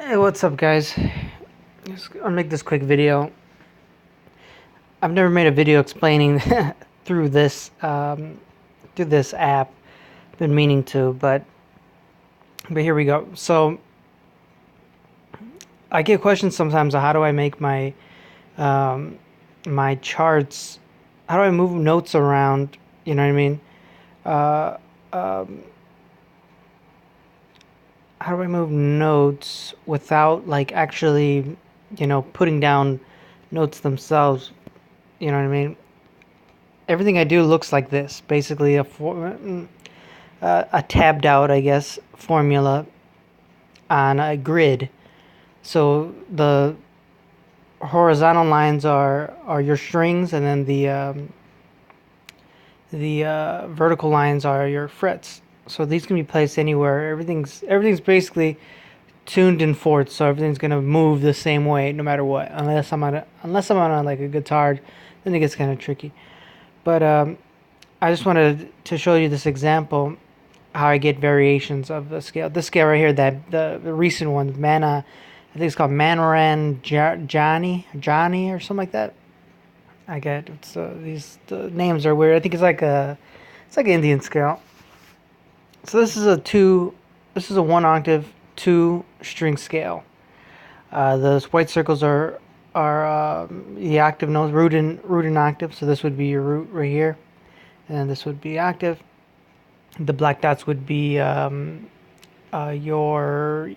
Hey, what's up, guys? I'll make this quick video. I've never made a video explaining through this through this app. Been meaning to, but here we go. So I get questions sometimes on how do I make um, my charts? How do I move notes around? You know what I mean? Uh, um, how do I move notes without like actually, putting down notes themselves? You know what I mean? Everything I do looks like this. Basically, a tabbed out, I guess, formula on a grid. So the horizontal lines are your strings, and then the vertical lines are your frets. So these can be placed anywhere. Everything's basically tuned in fourths, so everything's gonna move the same way no matter what. Unless I'm on like a guitar, then it gets kind of tricky. But I just wanted to show you this example how I get variations of the scale. This scale right here, that the recent one, Mana, I think it's called Manoran Johnny or something like that. I get it's the names are weird. I think it's like an Indian scale. So this is a one octave two string scale. Those white circles are the octave notes, root in octave. So this would be your root right here, and this would be octave. The black dots would be your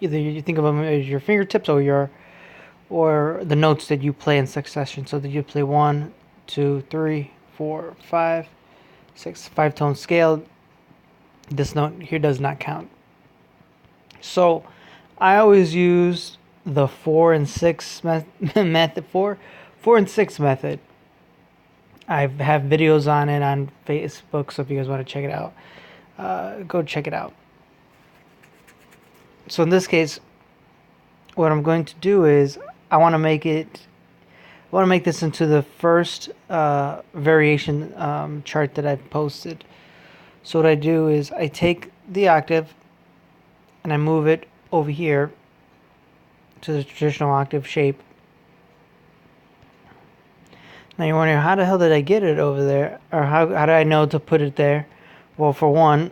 either you think of them as your fingertips or the notes that you play in succession. So that you play 1, 2, 3, 4, 5, 6, 5-tone scale. This note here does not count. So I always use the 4 and 6 method. Four and 6 method. I have videos on it on Facebook, so if you guys want to check it out, go check it out. So in this case, what I'm going to do is I want to make this into the first variation chart that I've posted. So what I do is I take the octave and I move it over here to the traditional octave shape. Now you're wondering, how the hell did I get it over there? Or how did I know to put it there? Well, for one,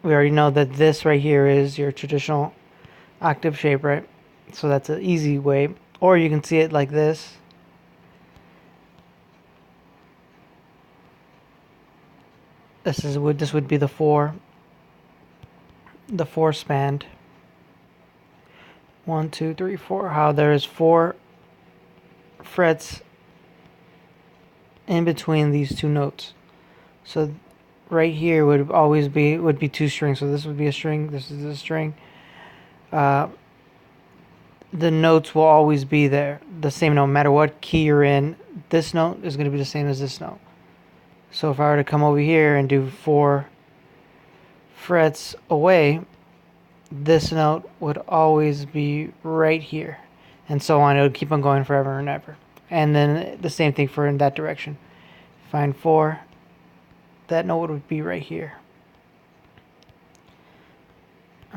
we already know that this right here is your traditional octave shape, right? So that's an easy way. Or you can see it like this. This would be the four span. 1, 2, 3, 4. How there's 4 frets in between these two notes. So right here would be 2 strings. So this would be a string. This is a string. The notes will always be there, the same no matter what key you're in. This note is going to be the same as this note. So if I were to come over here and do 4 frets away, this note would always be right here, and so on. It would keep on going forever and ever. And then the same thing for in that direction. Find 4, that note would be right here.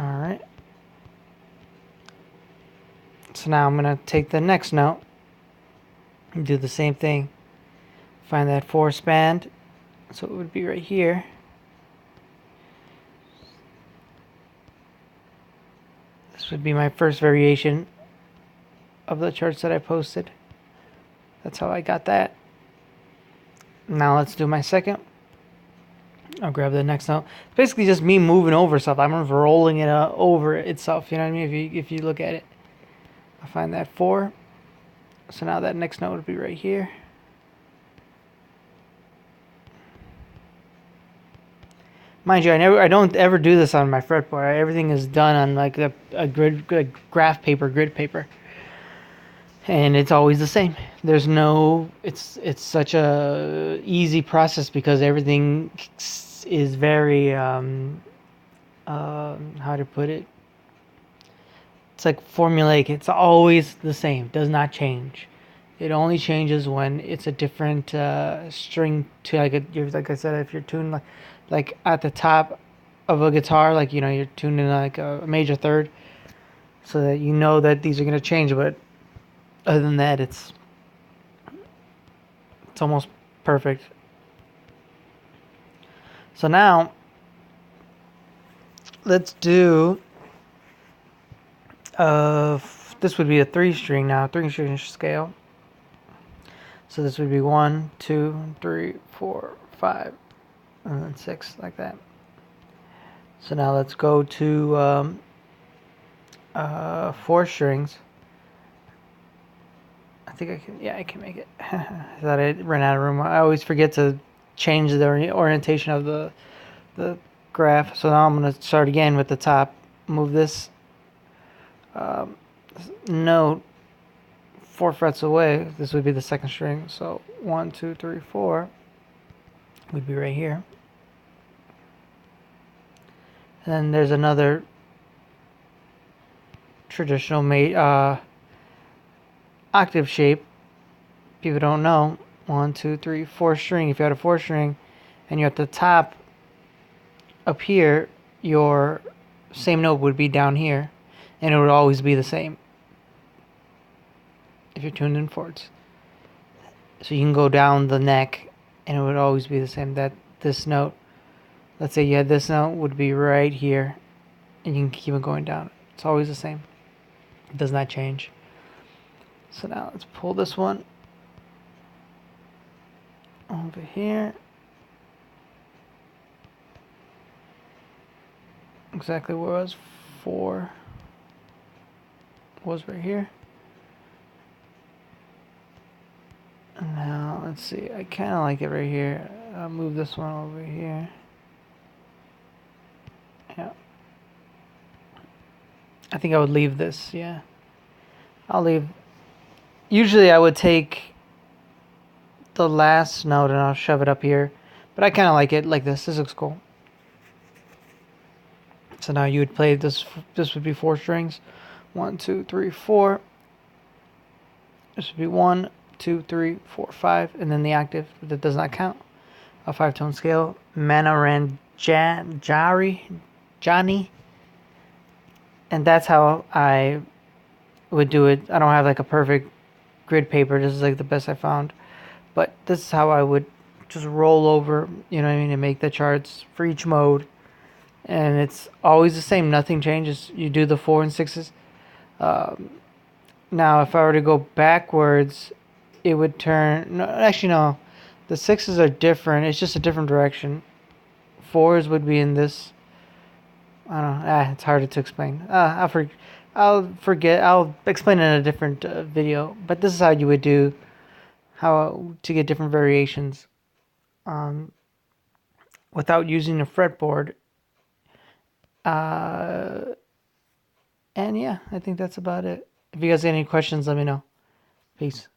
Alright. So now I'm going to take the next note and do the same thing. Find that 4 span, so it would be right here. This would be my first variation of the charts that I posted. That's how I got that. Now let's do my second. I'll grab the next note. It's basically just me moving over stuff. I'm rolling it over itself. You know what I mean? If you look at it, I find that 4. So now that next note would be right here. Mind you, I don't ever do this on my fretboard. Everything is done on like a graph paper, grid paper, and it's always the same. There's no, it's such a easy process because everything is very how to put it. It's like formulaic. It's always the same. Does not change. It only changes when it's a different string to like I said, if you're tuned like at the top of a guitar, like you're tuning like a major third. so that you know that these are going to change. But other than that, it's almost perfect. So now let's do this would be a 3-string now, 3-string scale. So this would be 1, 2, 3, 4, 5, and then 6, like that. So now let's go to 4 strings. I think I can, yeah, I can make it. I thought I ran out of room. I always forget to change the orientation of the graph. So now I'm going to start again with the top. Move this note 4 frets away. This would be the 2nd string. So 1, 2, 3, 4 would be right here. And then there's another traditional octave shape. People don't know. 1, 2, 3, 4 string. If you had a 4 string and you're at the top up here, your same note would be down here, and it would always be the same if you're tuned in fourths. So you can go down the neck and it would always be the same. That this note, let's say you had this note, would be right here, and you can keep it going down. It's always the same. It does not change. So now let's pull this one over here. Exactly where it was. 4 was right here. And now let's see. I kind of like it right here. I'll move this one over here. Yeah. I think I would leave this. Yeah. I'll leave. Usually I would take the last note and I'll shove it up here, but I kind of like it like this. This looks cool. So now you would play this. This would be 4 strings. 1, 2, 3, 4. This would be 1, 2, 3, 4, 5, and then the octave that does not count. A 5-tone scale. Johnny, and that's how I would do it. I don't have like a perfect grid paper. This is like the best I found, but this is how I would just roll over. You know what I mean? And make the charts for each mode. And it's always the same. Nothing changes. You do the 4 and 6s. Now, if I were to go backwards, it would turn. No, actually, no. The 6s are different. It's just a different direction. 4s would be in this. I don't know. It's harder to explain. I'll forget. I'll explain it in a different video. But this is how you would do how to get different variations without using a fretboard. And yeah, I think that's about it. If you guys have any questions, let me know. Peace.